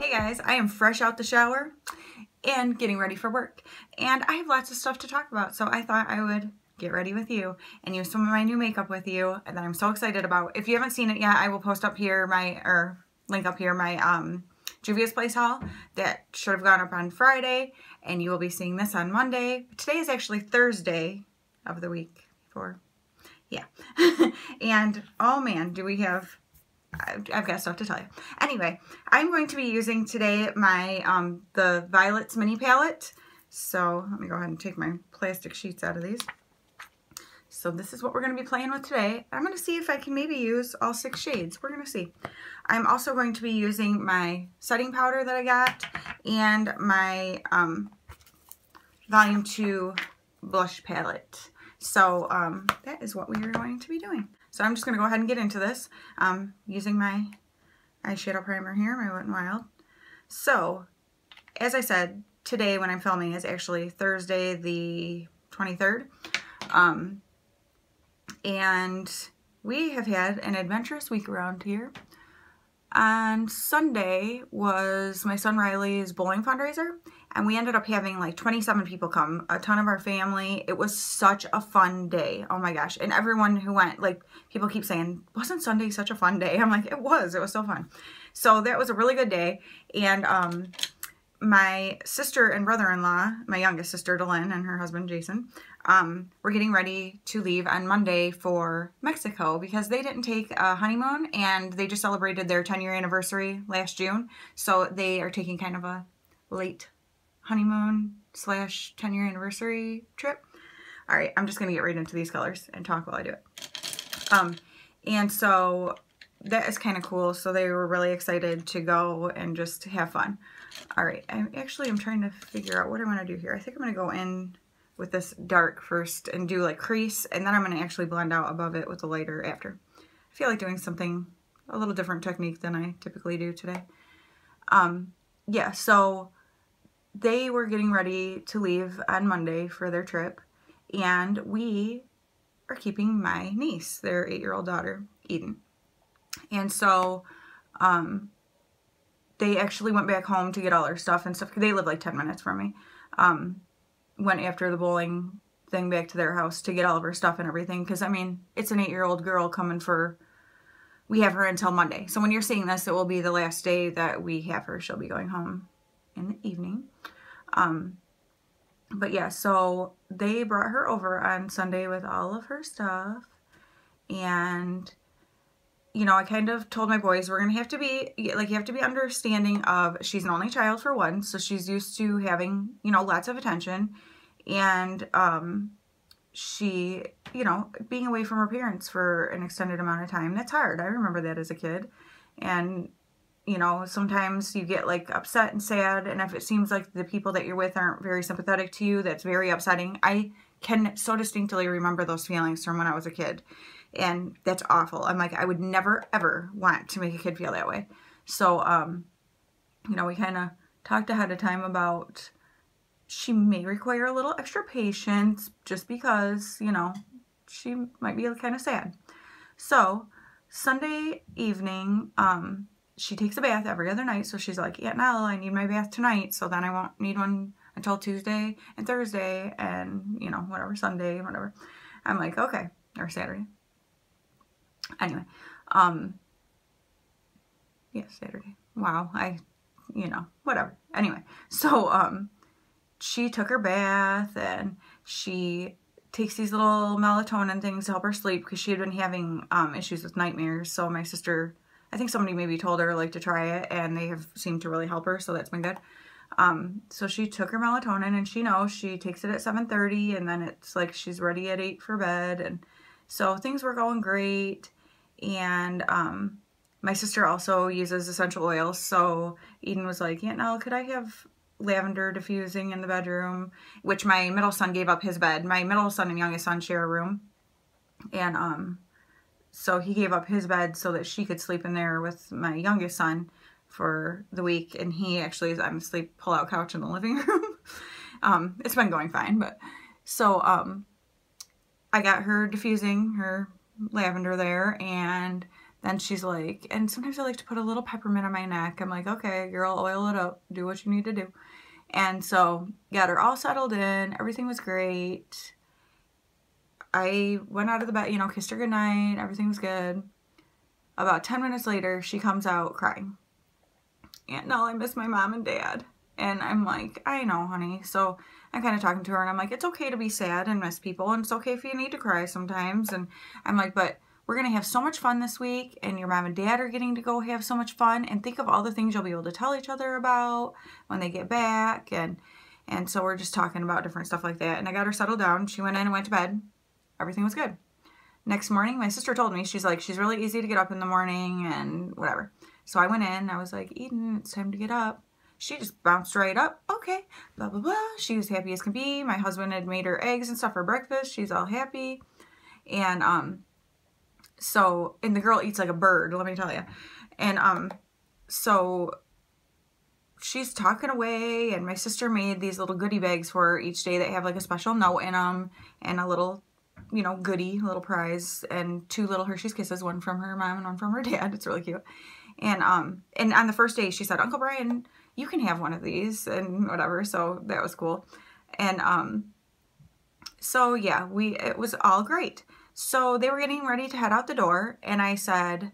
Hey guys, I am fresh out the shower and getting ready for work, and I have lots of stuff to talk about, so I thought I would get ready with you and use some of my new makeup with you that I'm so excited about. If you haven't seen it yet, I will post up here link up here my Juvia's Place haul that should have gone up on Friday, and you will be seeing this on Monday. Today is actually Thursday of the week before. Yeah. And oh man, do we have I've got stuff to tell you. Anyway, I'm going to be using today my the Violets mini palette. So let me go ahead and take my plastic sheets out of these. So this is what we're going to be playing with today. I'm going to see if I can maybe use all 6 shades. We're going to see. I'm also going to be using my setting powder that I got and my Volume 2 blush palette. So that is what we are going to be doing. So I'm just going to go ahead and get into this using my eyeshadow primer here, my Wet n Wild. So, as I said, today when I'm filming is actually Thursday the 23rd. And we have had an adventurous week around here. On Sunday was my son Riley's bowling fundraiser, and we ended up having like 27 people come, a ton of our family. It was such a fun day. Oh my gosh. And everyone who went, like, people keep saying, wasn't Sunday such a fun day? I'm like, it was so fun. So that was a really good day. And my sister and brother-in-law, my youngest sister Delyn and her husband Jason, were getting ready to leave on Monday for Mexico because they didn't take a honeymoon and they just celebrated their 10-year anniversary last June. So they are taking kind of a late honeymoon / 10-year anniversary trip. All right, I'm just going to get right into these colors and talk while I do it. And so that is kind of cool. So they were really excited to go and just have fun. All right, I'm trying to figure out what I want to do here. I think I'm going to go in with this dark first and do like crease, and then I'm going to actually blend out above it with the lighter after. I feel like doing something, a little different technique than I typically do today. Yeah, so they were getting ready to leave on Monday for their trip, and we are keeping my niece, their 8-year-old daughter, Eden. And so, they actually went back home to get all their stuff and stuff. They live like 10 minutes from me. Went after the bowling thing back to their house to get all of her stuff and everything. Because, I mean, it's an 8-year-old girl coming for... We have her until Monday. So when you're seeing this, it will be the last day that we have her. She'll be going home in the evening. But yeah, so they brought her over on Sunday with all of her stuff. And... you know, I kind of told my boys we're going to have to be, like, you have to be understanding of, she's an only child for one, so she's used to having, you know, lots of attention, and she, you know, being away from her parents for an extended amount of time, that's hard. I remember that as a kid, and, you know, sometimes you get, like, upset and sad, and if it seems like the people that you're with aren't very sympathetic to you, that's very upsetting. I can so distinctly remember those feelings from when I was a kid. And that's awful. I'm like, I would never, ever want to make a kid feel that way. So, you know, we kind of talked ahead of time about she may require a little extra patience just because, you know, she might be kind of sad. So, Sunday evening, she takes a bath every other night. So she's like, Aunt Nell, I need my bath tonight. So then I won't need one until Tuesday and Thursday and, you know, whatever, Sunday, whatever. I'm like, okay, or Saturday. Anyway, yeah, Saturday. Wow, you know, whatever. Anyway, so, she took her bath, and she takes these little melatonin things to help her sleep, because she had been having, issues with nightmares, so my sister, I think somebody maybe told her, like, to try it, and they have seemed to really help her, so that's been good. So she took her melatonin, and she knows she takes it at 7:30, and then it's like she's ready at 8 for bed, and so things were going great. And my sister also uses essential oils, so Eden was like, Aunt Nell, could I have lavender diffusing in the bedroom? Which my middle son gave up his bed. My middle son and youngest son share a room, and so he gave up his bed so that she could sleep in there with my youngest son for the week, and he actually is on the sleep pull-out couch in the living room. It's been going fine, but so I got her diffusing her lavender there, and then she's like, and sometimes I like to put a little peppermint on my neck. I'm like, okay, girl, oil it up. Do what you need to do. And so got her all settled in. Everything was great. I went out of the bed, you know, kissed her goodnight. Everything was good. About 10 minutes later, she comes out crying. And no, I miss my mom and dad. And I'm like, I know, honey. So I'm kind of talking to her, and I'm like, it's okay to be sad and miss people, and it's okay if you need to cry sometimes. And I'm like, but we're going to have so much fun this week, and your mom and dad are getting to go have so much fun, and think of all the things you'll be able to tell each other about when they get back. And so we're just talking about different stuff like that. And I got her settled down. She went in and went to bed. Everything was good. Next morning, my sister told me, she's like, she's really easy to get up in the morning and whatever. So I went in. I was like, Eden, it's time to get up. She just bounced right up. Okay, blah, blah, blah. She was happy as can be. My husband had made her eggs and stuff for breakfast. She's all happy. And so, and the girl eats like a bird, let me tell you. And so she's talking away, and my sister made these little goodie bags for her each day that have like a special note in them and a little, you know, goodie, little prize, and 2 little Hershey's Kisses, one from her mom and one from her dad. It's really cute. And on the first day she said, Uncle Brian, you can have one of these and whatever. So that was cool. And so yeah, it was all great. So they were getting ready to head out the door, and I said,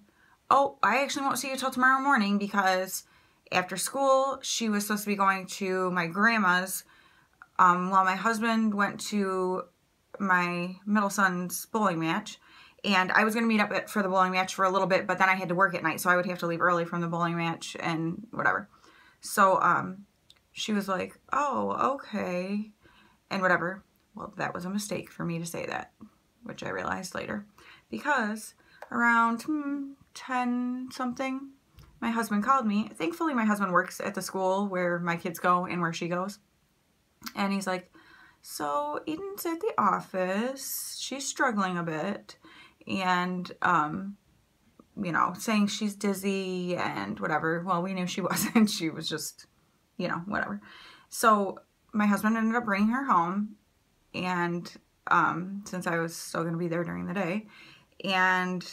oh, I actually won't see you till tomorrow morning, because after school she was supposed to be going to my grandma's while my husband went to my middle son's bowling match. And I was going to meet up for the bowling match for a little bit, but then I had to work at night, so I would have to leave early from the bowling match and whatever. So she was like, oh, okay, and whatever. Well, that was a mistake for me to say that, which I realized later, because around 10 something, my husband called me. Thankfully, my husband works at the school where my kids go and where she goes. And he's like, so Eden's at the office. She's struggling a bit. And, you know, saying she's dizzy and whatever. Well, we knew she wasn't. She was just, you know, whatever. So my husband ended up bringing her home. And since I was still going to be there during the day. And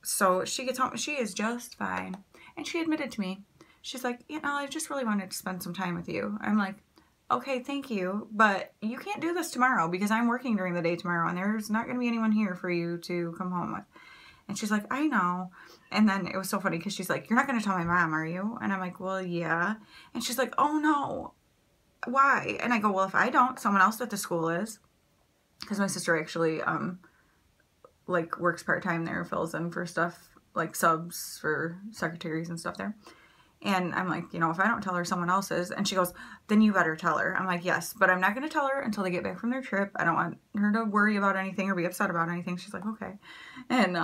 so she gets home. She is just fine. And she admitted to me, she's like, you know, I just really wanted to spend some time with you. I'm like, okay, thank you, but you can't do this tomorrow because I'm working during the day tomorrow, and there's not going to be anyone here for you to come home with. And she's like, I know. And then it was so funny because she's like, you're not going to tell my mom, are you? And I'm like, well, yeah. And she's like, oh, no. Why? And I go, well, if I don't, someone else at the school is. Because my sister actually, like, works part-time there, fills in for stuff, like subs for secretaries and stuff there. And I'm like, you know, if I don't tell her, someone else is. And she goes, then you better tell her. I'm like, yes, but I'm not going to tell her until they get back from their trip. I don't want her to worry about anything or be upset about anything. She's like, okay. And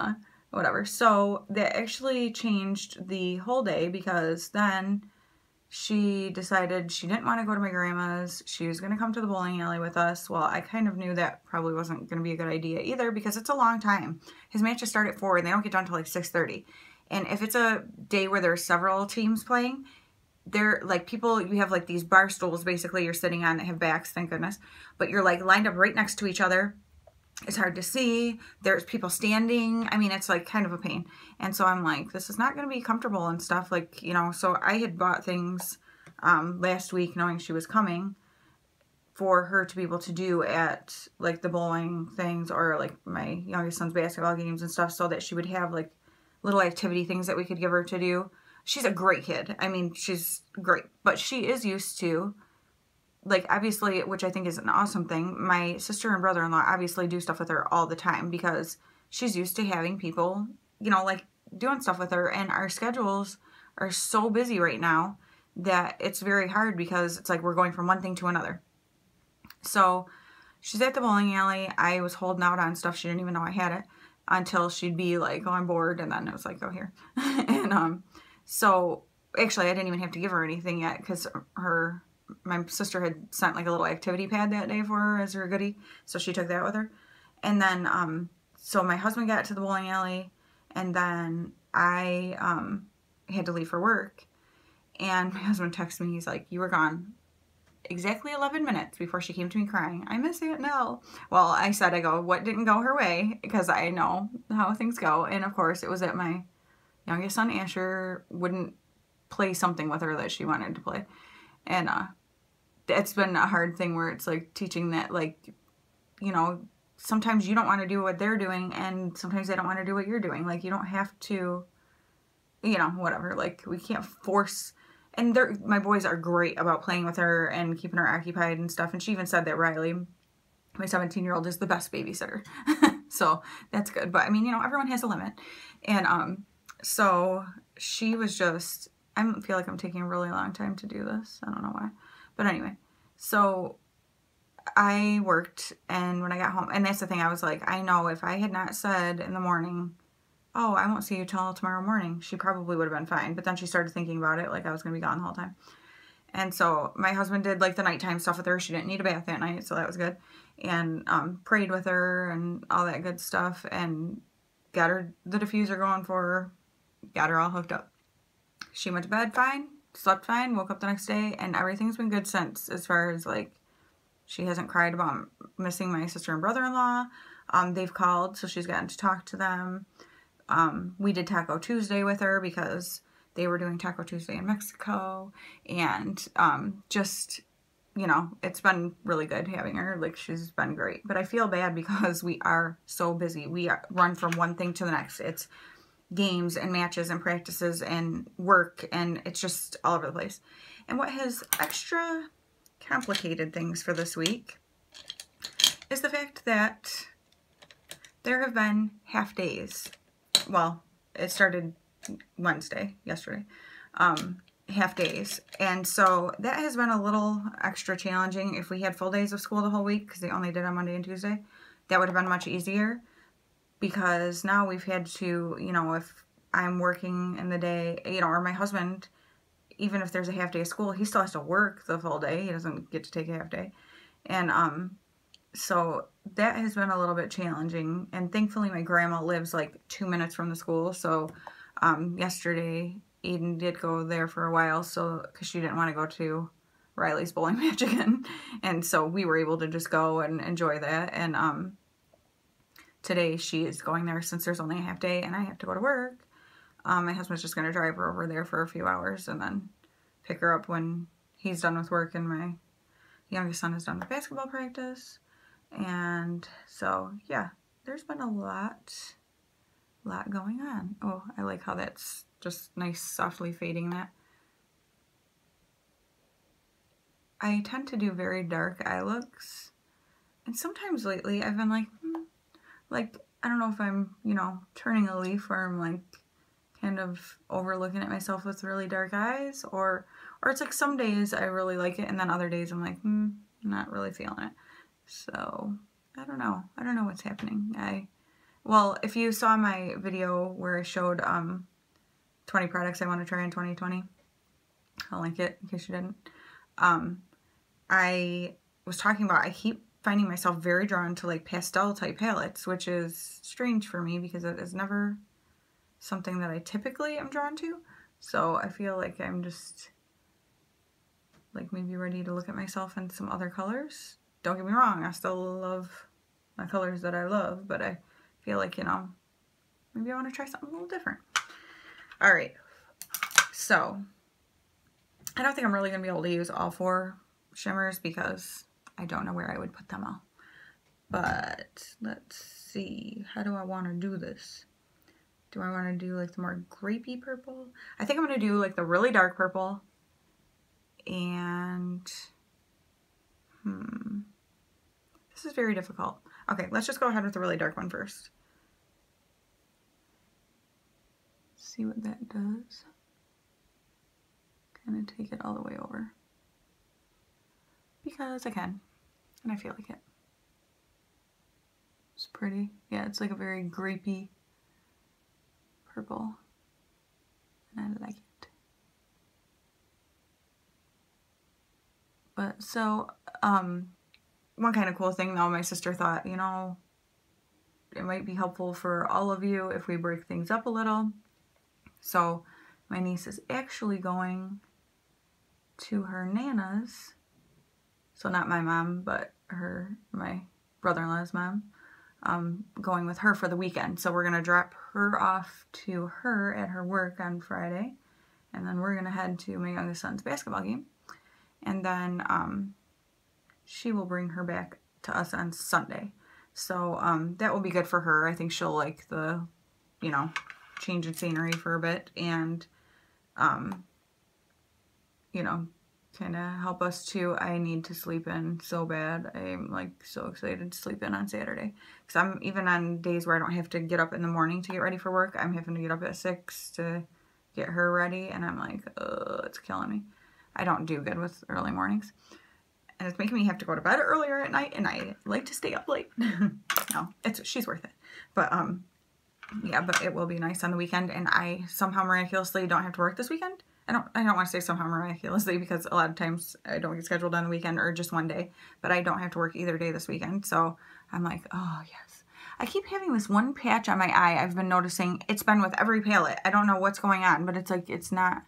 whatever. So that actually changed the whole day, because then she decided she didn't want to go to my grandma's. She was going to come to the bowling alley with us. Well, I kind of knew that probably wasn't going to be a good idea either, because it's a long time. His matches start at 4 and they don't get done until like 6:30. And if it's a day where there's several teams playing, they're like people, you have like these bar stools basically you're sitting on that have backs, thank goodness. But you're like lined up right next to each other. It's hard to see. There's people standing. I mean, it's like kind of a pain. And so I'm like, this is not going to be comfortable and stuff. Like, you know, so I had bought things last week knowing she was coming for her to be able to do at like the bowling things or like my youngest son's basketball games and stuff, so that she would have like little activity things that we could give her to do. She's a great kid. I mean, she's great, but she is used to, like, obviously, which I think is an awesome thing, my sister and brother-in-law obviously do stuff with her all the time, because she's used to having people, you know, like, doing stuff with her, and our schedules are so busy right now that it's very hard, because it's like we're going from one thing to another. So she's at the bowling alley. I was holding out on stuff. She didn't even know I had it until she'd be like, oh, I'm bored, and then it was like, oh, here. And so actually I didn't even have to give her anything yet, because my sister had sent like a little activity pad that day for her as her goodie, so she took that with her. And then so my husband got to the bowling alley, and then I had to leave for work, and my husband texted me. He's like, you were gone exactly 11 minutes before she came to me crying. I miss Aunt Nell. Well, I go, what didn't go her way? Because I know how things go. And of course, it was at my youngest son, Asher, wouldn't play something with her that she wanted to play. And it's been a hard thing where it's like teaching that, like, you know, sometimes you don't want to do what they're doing, and sometimes they don't want to do what you're doing. Like, you don't have to, you know, whatever. Like, we can't force. And my boys are great about playing with her and keeping her occupied and stuff. And she even said that Riley, my 17-year-old, is the best babysitter. So that's good. But I mean, you know, everyone has a limit. And so she was just, I feel like I'm taking a really long time to do this. I don't know why. But anyway, so I worked, and when I got home, and that's the thing, I was like, I know if I had not said in the morning, oh, I won't see you till tomorrow morning, she probably would have been fine. But then she started thinking about it, like I was going to be gone the whole time. And so my husband did like the nighttime stuff with her. She didn't need a bath that night, so that was good. And prayed with her and all that good stuff, and got her the diffuser going for her, got her all hooked up. She went to bed fine, slept fine, woke up the next day, and everything's been good since, as far as like, she hasn't cried about missing my sister and brother-in-law. They've called, so she's gotten to talk to them. We did Taco Tuesday with her because they were doing Taco Tuesday in Mexico. And just, you know, it's been really good having her. Like, she's been great. But I feel bad because we are so busy. We run from one thing to the next. It's games and matches and practices and work, and it's just all over the place. And what has extra complicated things for this week is the fact that there have been half days. Well, it started Wednesday, yesterday, half days. And so that has been a little extra challenging. If we had full days of school the whole week, because they only did on Monday and Tuesday, that would have been much easier. Because now we've had to, you know, if I'm working in the day, you know, or my husband, even if there's a half day of school, he still has to work the full day. He doesn't get to take a half day. And so that has been a little bit challenging. And thankfully my grandma lives like 2 minutes from the school. So yesterday Eden did go there for a while, so because she didn't want to go to Riley's bowling match again. And so we were able to just go and enjoy that. And today she is going there since there's only a half day and I have to go to work. My husband's just going to drive her over there for a few hours and then pick her up when he's done with work and my youngest son is done with basketball practice. And so, yeah, there's been a lot going on. Oh, I like how that's just nice, softly fading that. I tend to do very dark eye looks. And sometimes lately I've been like, I don't know if I'm, you know, turning a leaf or I'm like kind of overlooking at myself with really dark eyes, or it's like some days I really like it and then other days I'm like, not really feeling it. So I don't know what's happening. Well, if you saw my video where I showed 20 products I want to try in 2020, I'll link it in case you didn't. I was talking about, I keep finding myself very drawn to like pastel type palettes, which is strange for me because it is never something that I typically am drawn to. So I feel like I'm just like maybe ready to look at myself in some other colors. Don't get me wrong, I still love my colors that I love, but I feel like, you know, maybe I want to try something a little different. Alright, so I don't think I'm really going to be able to use all 4 shimmers because I don't know where I would put them all. But let's see, how do I want to do this? Do I want to do like the more grapey purple? I think I'm going to do like the really dark purple. And this is very difficult. Okay, let's just go ahead with the really dark one first. See what that does. Kind of take it all the way over. Because I can. And I feel like it. It's pretty. Yeah, it's like a very grapey purple. And I like it. But so, one kind of cool thing though, my sister thought, you know, it might be helpful for all of you if we break things up a little. So my niece is actually going to her Nana's, so not my mom, but my brother-in-law's mom, going with her for the weekend. So we're going to drop her off to her at her work on Friday. And then we're going to head to my youngest son's basketball game. And then she will bring her back to us on Sunday. So that will be good for her. I think she'll like the, you know, change of scenery for a bit. And, you know, kind of help us too. I need to sleep in so bad. I'm like so excited to sleep in on Saturday. Because I'm even on days where I don't have to get up in the morning to get ready for work. I'm having to get up at 6 to get her ready. And I'm like, it's killing me. I don't do good with early mornings. And it's making me have to go to bed earlier at night. And I like to stay up late. No, she's worth it. But yeah, but it will be nice on the weekend. And I somehow miraculously don't have to work this weekend. I don't want to say somehow miraculously because a lot of times I don't get scheduled on the weekend or just one day, but I don't have to work either day this weekend. So I'm like, oh yes. I keep having this one patch on my eye. I've been noticing it's been with every palette. I don't know what's going on, but it's like, it's not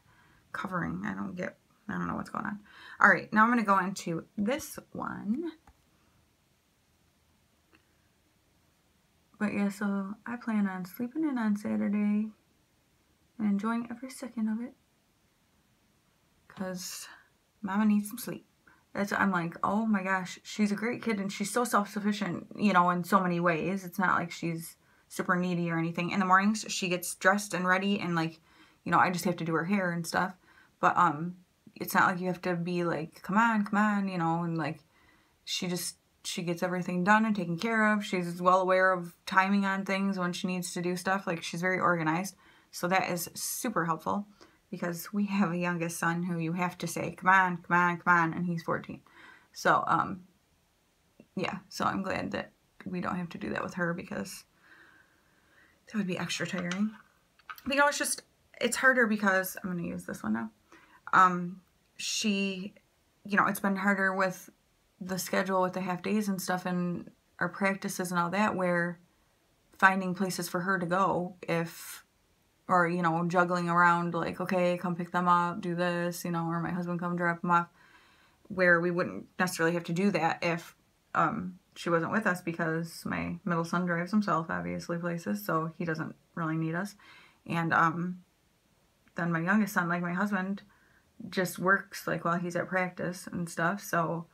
covering. I don't know what's going on. All right. Now I'm going to go into this one. But yeah, so I plan on sleeping in on Saturday and enjoying every second of it. Because Mama needs some sleep. I'm like, oh my gosh, she's a great kid and she's so self-sufficient, you know, in so many ways. It's not like she's super needy or anything. In the mornings, she gets dressed and ready and like, you know, I just have to do her hair and stuff. But it's not like you have to be like, come on, you know, and like she gets everything done and taken care of. She's well aware of timing on things when she needs to do stuff. Like she's very organized. So that is super helpful. Because we have a youngest son who you have to say, come on, and he's 14. So, yeah, so I'm glad that we don't have to do that with her because that would be extra tiring. But, you know, it's harder because, I'm going to use this one now. You know, it's been harder with the schedule with the half days and stuff and our practices and all that where finding places for her to go or, you know, juggling around like, okay, come pick them up, do this, you know, or my husband come drop them off, where we wouldn't necessarily have to do that if she wasn't with us because my middle son drives himself, obviously, places, so he doesn't really need us. And then my youngest son, like my husband, just works like while he's at practice and stuff, so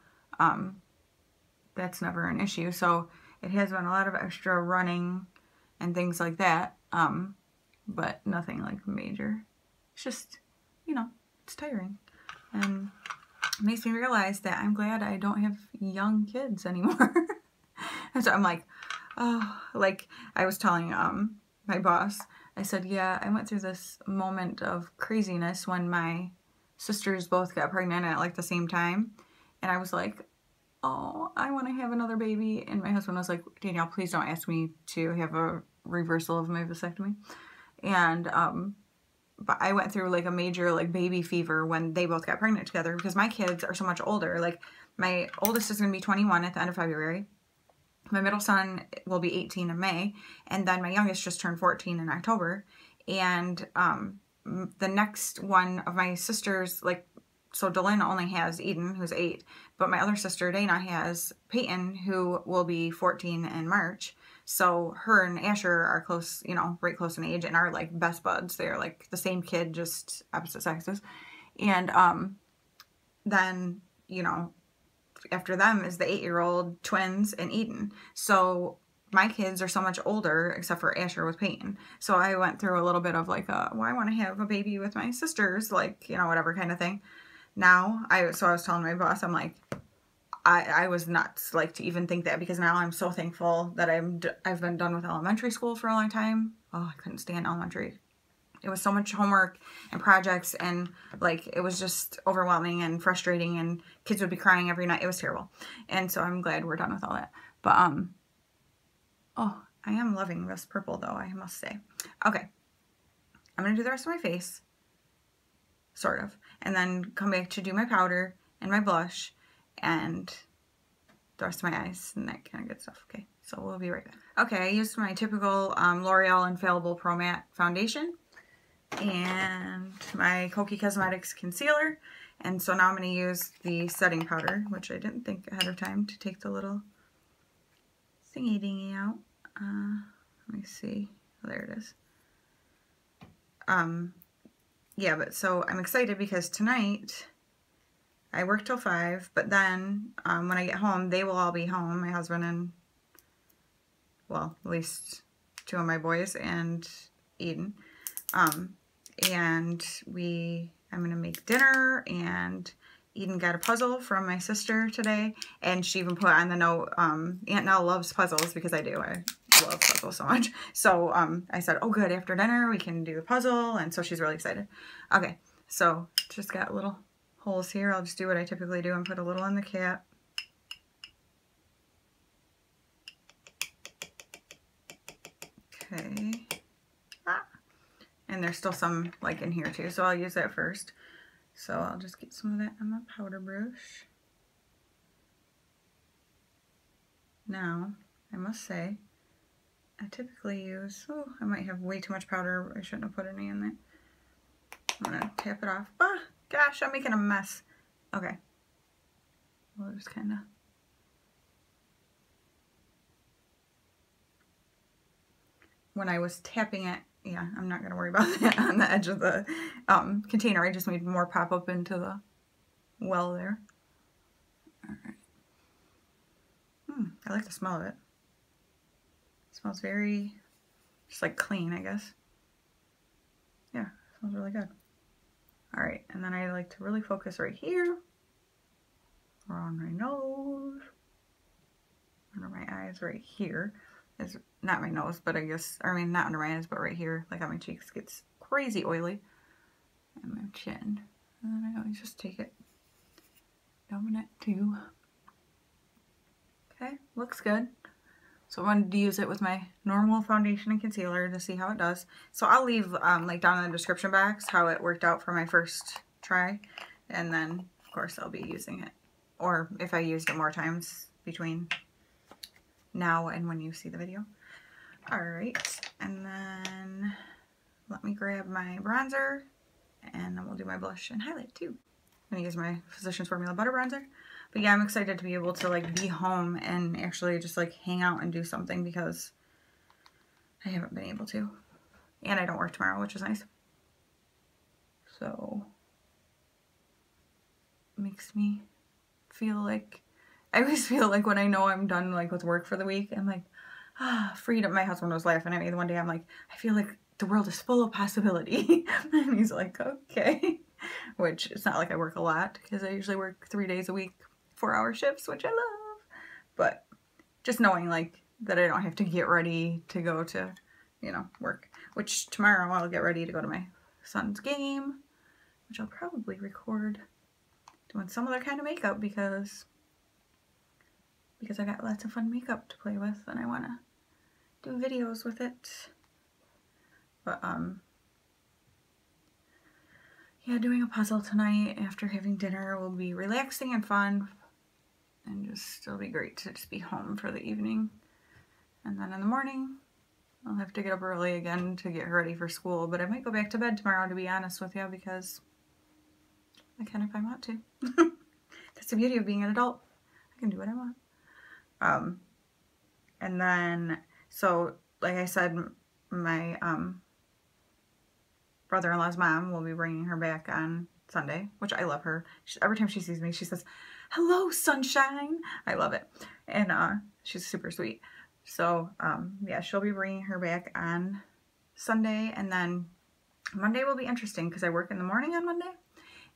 that's never an issue. So it has been a lot of extra running and things like that. But nothing like major. It's just, you know, it's tiring. And it makes me realize that I'm glad I don't have young kids anymore. And so I'm like, oh, like I was telling my boss, I said, yeah, I went through this moment of craziness when my sisters both got pregnant at like the same time. And I was like, oh, I want to have another baby. And my husband was like, Danielle, please don't ask me to have a reversal of my vasectomy. And, but I went through like a major like baby fever when they both got pregnant together because my kids are so much older. Like my oldest is going to be 21 at the end of February. My middle son will be 18 in May. And then my youngest just turned 14 in October. And, the next one of my sisters, like, so Delana only has Eden, who's 8, but my other sister, Dana, has Peyton, who will be 14 in March. So her and Asher are close, you know, right close in age and are like best buds. They're like the same kid, just opposite sexes. And then, you know, after them is the 8-year-old twins and Eden. So my kids are so much older, except for Asher with Peyton. So I went through a little bit of like, well, I want to have a baby with my sisters, like, you know, whatever kind of thing. Now, so I was telling my boss, I'm like, I was nuts, like, to even think that, because now I'm so thankful that I've been done with elementary school for a long time. Oh, I couldn't stand elementary. It was so much homework and projects, and, like, it was just overwhelming and frustrating, and kids would be crying every night. It was terrible. And so I'm glad we're done with all that. But, oh, I am loving this purple, though, I must say. Okay. I'm going to do the rest of my face, sort of, and then come back to do my powder and my blush, and the rest of my eyes and that kind of good stuff. Okay, so we'll be right back. Okay, I used my typical L'Oreal Infallible Pro Matte foundation and my Coty Cosmetics concealer. And so now I'm going to use the setting powder, which I didn't think ahead of time to take the little thingy-dingy out. Let me see. Oh, there it is. Yeah, but so I'm excited because tonight I work till 5, but then when I get home, they will all be home, my husband and, well, at least 2 of my boys and Eden. And I'm going to make dinner, and Eden got a puzzle from my sister today, and she even put on the note, Aunt Nell loves puzzles, because I do. I love puzzles so much. So I said, oh good, after dinner we can do the puzzle, and so she's really excited. Okay, so just got little holes here. I'll just do what I typically do and put a little in the cap. Okay. And there's still some like in here too, so I'll use that first. So I'll just get some of that on my powder brush. Now, I must say, I typically use, oh, I might have way too much powder. I shouldn't have put any in there. I'm gonna tap it off. Ah, gosh, I'm making a mess. Okay. We'll just kind of. When I was tapping it, yeah, I'm not going to worry about that on the edge of the container. I just made more pop up into the well there. Alright. I like the smell of it. It smells very, just like clean, I guess. Yeah, it smells really good. Alright, and then I like to really focus right here. Around my nose. Under my eyes right here. It's not my nose, but I guess, I mean, not under my eyes, but right here, like on my cheeks, gets crazy oily. And my chin. And then I always just take it, down it too. Okay, looks good. So I wanted to use it with my normal foundation and concealer to see how it does. So I'll leave, like down in the description box, how it worked out for my first try. And then, of course, I'll be using it. Or if I used it more times between now and when you see the video. Alright, and then let me grab my bronzer, and then we'll do my blush and highlight too. I'm going to use my Physicians Formula Butter Bronzer. But yeah, I'm excited to be able to like be home and actually just like hang out and do something, because I haven't been able to. And I don't work tomorrow, which is nice. So, it makes me feel like, I always feel like when I know I'm done like with work for the week, I'm like, ah, freedom. My husband was laughing at me the one day. I'm like, I feel like the world is full of possibility. And he's like, okay. Which, it's not like I work a lot, because I usually work 3 days a week, 4-hour shifts, which I love. But just knowing like that I don't have to get ready to go to, you know, work. Which tomorrow I'll get ready to go to my son's game, which I'll probably record doing some other kind of makeup, because I got lots of fun makeup to play with, and I want to do videos with it. But, yeah, doing a puzzle tonight after having dinner will be relaxing and fun, and just, it'll be great to just be home for the evening. And then in the morning, I'll have to get up early again to get her ready for school, but I might go back to bed tomorrow, to be honest with you, because I can if I want to. That's the beauty of being an adult. I can do what I want. And then, so, like I said, my, brother-in-law's mom will be bringing her back on Sunday, which I love her. Every time she sees me, she says, hello, sunshine. I love it. And, she's super sweet. So, yeah, she'll be bringing her back on Sunday, and then Monday will be interesting, because I work in the morning on Monday.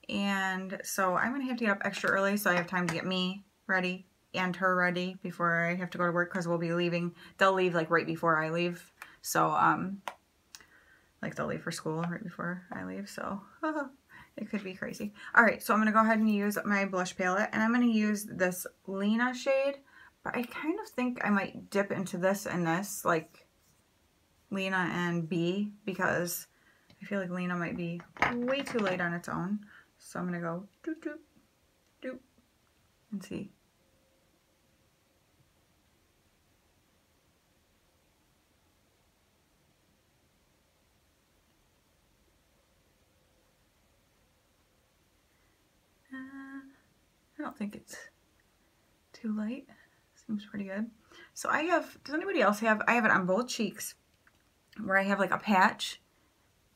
And so I'm going to have to get up extra early, so I have time to get me ready and her ready before I have to go to work, because we'll be leaving. They'll leave like right before I leave. So, like they'll leave for school right before I leave. So, it could be crazy. Alright, so I'm going to go ahead and use my blush palette. And I'm going to use this Lena shade. But I kind of think I might dip into this and this, like Lena and B, because I feel like Lena might be way too light on its own. So I'm going to go doop, doop, doop, and see. I don't think it's too light. Seems pretty good. So I have, does anybody else have, I have it on both cheeks where I have like a patch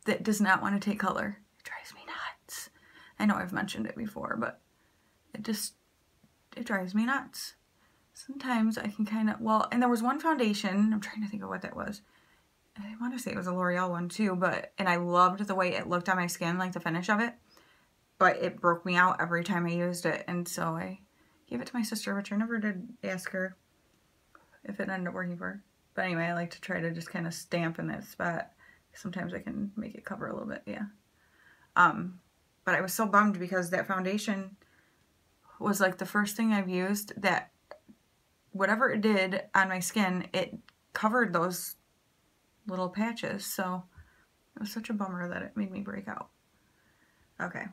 that does not want to take color. It drives me nuts. I know I've mentioned it before, but it drives me nuts. Sometimes I can kind of, well, and there was one foundation, I'm trying to think of what that was. I want to say it was a L'Oreal one too, and I loved the way it looked on my skin, like the finish of it, but it broke me out every time I used it, and so I gave it to my sister, which I never did ask her if it ended up working for her. But anyway, I like to try to just kind of stamp in that spot. Sometimes I can make it cover a little bit, yeah. But I was so bummed because that foundation was like the first thing I've used that whatever it did on my skin, it covered those little patches. So it was such a bummer that it made me break out. Okay.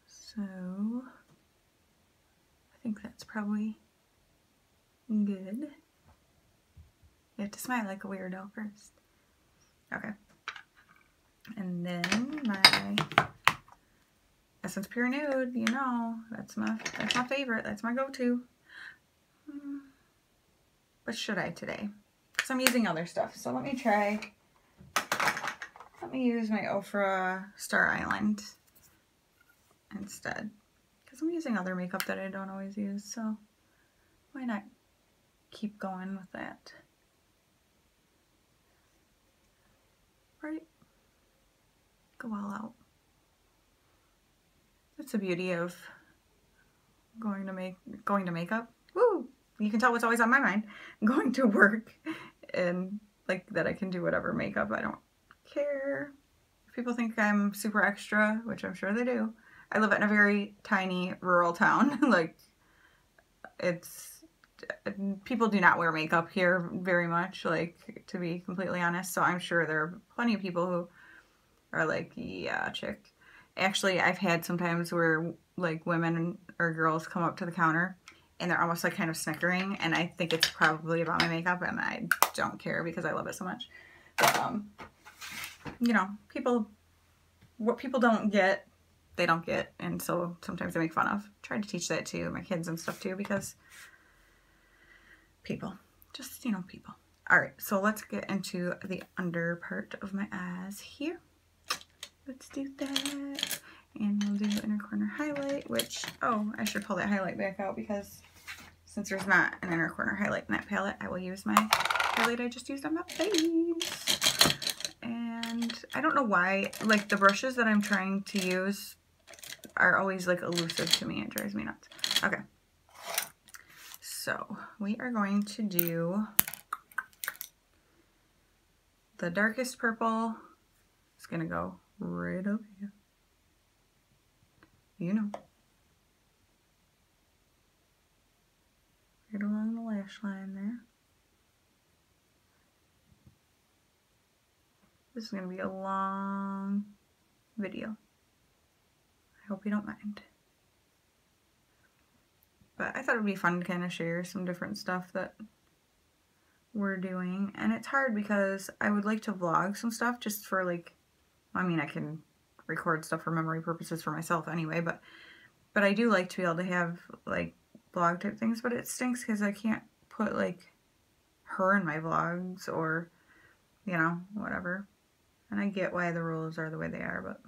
So I think that's probably good. You have to smile like a weirdo first. Okay. And then my Essence Pure Nude, you know, that's my favorite. That's my go-to. But should I today? Because I'm using other stuff. So let me use my Ofra Star Island instead. Because I'm using other makeup that I don't always use, so why not keep going with that? Right? Go all out. That's the beauty of going to makeup. Woo! You can tell what's always on my mind. Going to work and like that I can do whatever makeup. I don't care. If people think I'm super extra, which I'm sure they do. I live in a very tiny rural town. Like, people do not wear makeup here very much, like, to be completely honest. So I'm sure there are plenty of people who are like, yeah, chick. Actually, I've had sometimes where like women or girls come up to the counter and they're almost like kind of snickering, and I think it's probably about my makeup, and I don't care because I love it so much. But, you know, what people don't get, they don't get, and so sometimes they make fun of. Try to teach that to my kids and stuff too, because people, just, you know, people. All right, so let's get into the under part of my eyes here. Let's do that. And we'll do inner corner highlight, which, oh, I should pull that highlight back out because since there's not an inner corner highlight in that palette, I will use my highlight I just used on my face. And I don't know why, like, the brushes that I'm trying to use are always, like, elusive to me. It drives me nuts. Okay. So, we are going to do the darkest purple. It's going to go right up here. You know. Right along the lash line there. This is going to be a long video. I hope you don't mind. But I thought it would be fun to kind of share some different stuff that we're doing. And it's hard because I would like to vlog some stuff just for like, I mean, I can record stuff for memory purposes for myself anyway, but I do like to be able to have like vlog type things, but it stinks because I can't put like her in my vlogs or, you know, whatever. And I get why the rules are the way they are,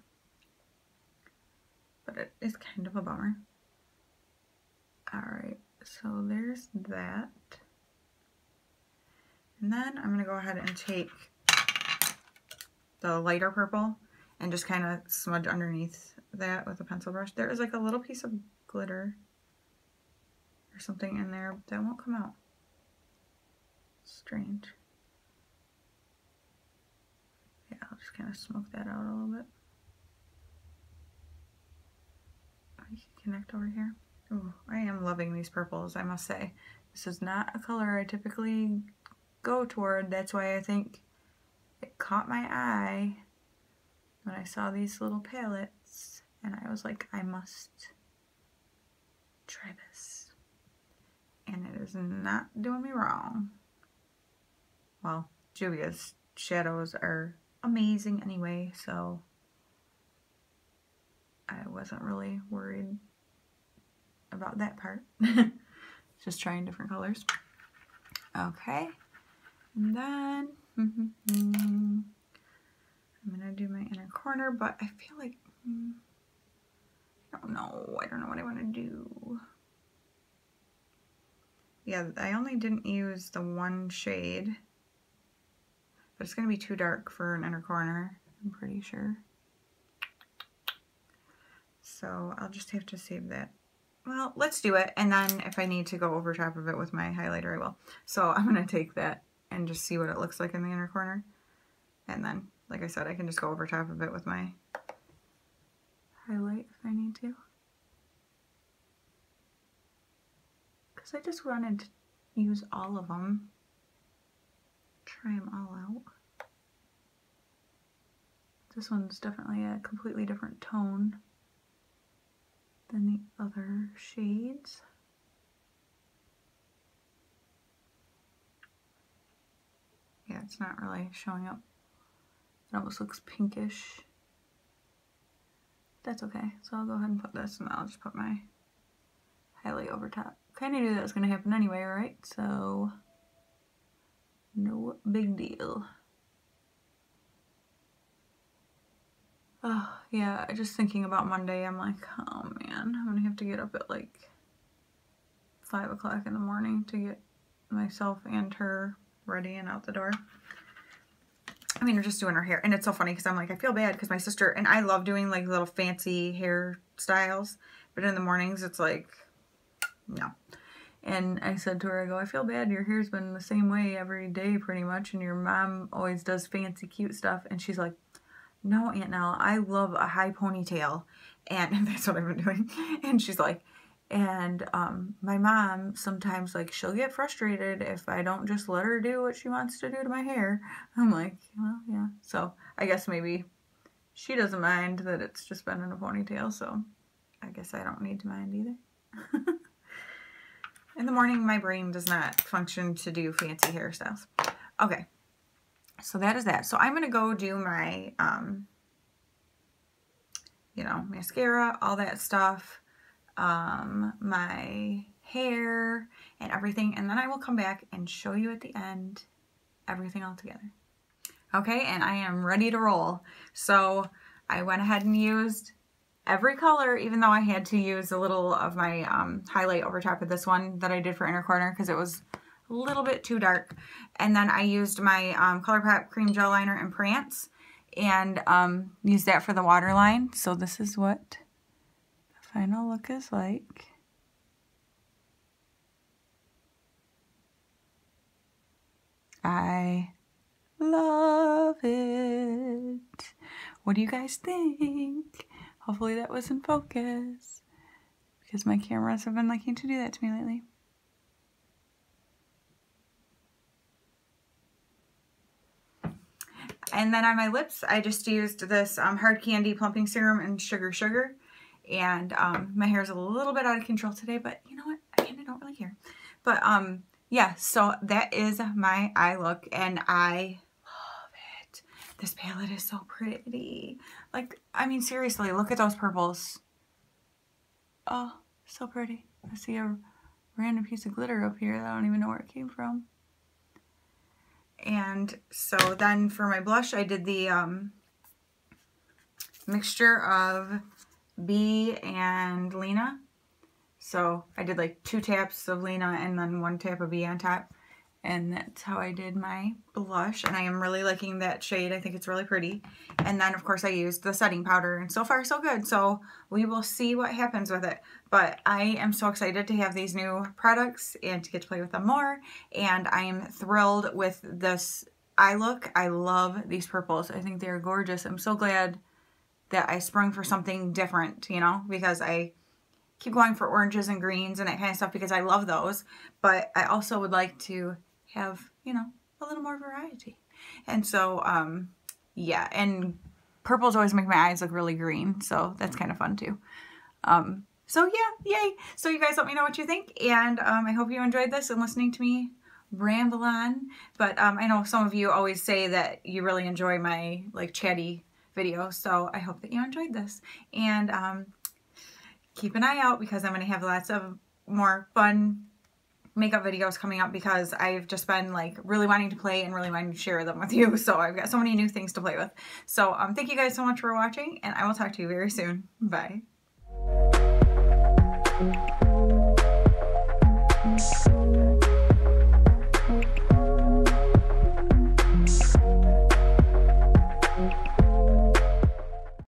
but it is kind of a bummer. Alright, so there's that. And then I'm going to go ahead and take the lighter purple and just kind of smudge underneath that with a pencil brush. There is like a little piece of glitter or something in there that won't come out. Strange. Yeah, I'll just kind of smoke that out a little bit. You can connect over here. Ooh, I am loving these purples, I must say. This is not a color I typically go toward. That's why I think it caught my eye when I saw these little palettes, and I was like, I must try this. And it is not doing me wrong. Well, Juvia's shadows are amazing anyway, so I wasn't really worried about that part. just trying different colors. Okay, and then I'm gonna do my inner corner, but I feel like I don't know what I want to do. Yeah, I only didn't use the one shade, but it's gonna be too dark for an inner corner, I'm pretty sure. So I'll just have to save that. Well, let's do it, and then if I need to go over top of it with my highlighter, I will. So I'm gonna take that and just see what it looks like in the inner corner. And then, like I said, I can just go over top of it with my highlight if I need to. Because I just wanted to use all of them. Try them all out. This one's definitely a completely different tone than the other shades. Yeah, it's not really showing up. It almost looks pinkish. That's okay. So I'll go ahead and put this, and I'll just put my highlight over top. Kind of knew that was going to happen anyway, right? So no big deal. Oh, yeah, just thinking about Monday, I'm like, oh man, I'm gonna have to get up at like 5 o'clock in the morning to get myself and her ready and out the door. I mean, we're just doing her hair, and it's so funny because I'm like, I feel bad because my sister, and I love doing like little fancy hairstyles, but in the mornings it's like, no. And I said to her, I go, I feel bad, your hair's been the same way every day pretty much, and your mom always does fancy cute stuff. And she's like, no, Aunt Nell, I love a high ponytail, and that's what I've been doing. And she's like, and my mom sometimes, like, she'll get frustrated if I don't just let her do what she wants to do to my hair. I'm like, well, yeah. So I guess maybe she doesn't mind that it's just been in a ponytail, so I guess I don't need to mind either. In the morning, my brain does not function to do fancy hairstyles. Okay. So that is that. So I'm going to go do my, you know, mascara, all that stuff, my hair and everything. And then I will come back and show you at the end everything all together. Okay, and I am ready to roll. So I went ahead and used every color, even though I had to use a little of my highlight over top of this one that I did for inner corner because it was a little bit too dark. And then I used my ColourPop Cream Gel Liner in Prance and used that for the waterline. So this is what the final look is like. I love it. What do you guys think? Hopefully that was in focus because my cameras have been liking to do that to me lately. And then on my lips, I just used this Hard Candy Plumping Serum and Sugar. And my hair is a little bit out of control today, but you know what? I kind of don't really care. But yeah, so that is my eye look, and I love it. This palette is so pretty. Like, I mean, seriously, look at those purples. Oh, so pretty. I see a random piece of glitter up here that I don't even know where it came from. And so then for my blush, I did the mixture of B and Lena. So I did like 2 taps of Lena and then 1 tap of B on top. And that's how I did my blush. And I am really liking that shade. I think it's really pretty. And then, of course, I used the setting powder. And so far, so good. So we will see what happens with it. But I am so excited to have these new products and to get to play with them more. And I am thrilled with this eye look. I love these purples. I think they're gorgeous. I'm so glad that I sprung for something different, you know, because I keep going for oranges and greens and that kind of stuff because I love those. But I also would like to have, you know, a little more variety. And so, yeah, and purples always make my eyes look really green, so that's kind of fun too. So yeah, yay. So you guys let me know what you think, and I hope you enjoyed this and listening to me ramble on. But I know some of you always say that you really enjoy my like chatty videos, so I hope that you enjoyed this. And keep an eye out because I'm going to have lots of more fun makeup videos coming up because I've just been like really wanting to play and really wanting to share them with you. So I've got so many new things to play with. So thank you guys so much for watching, and I will talk to you very soon. Bye.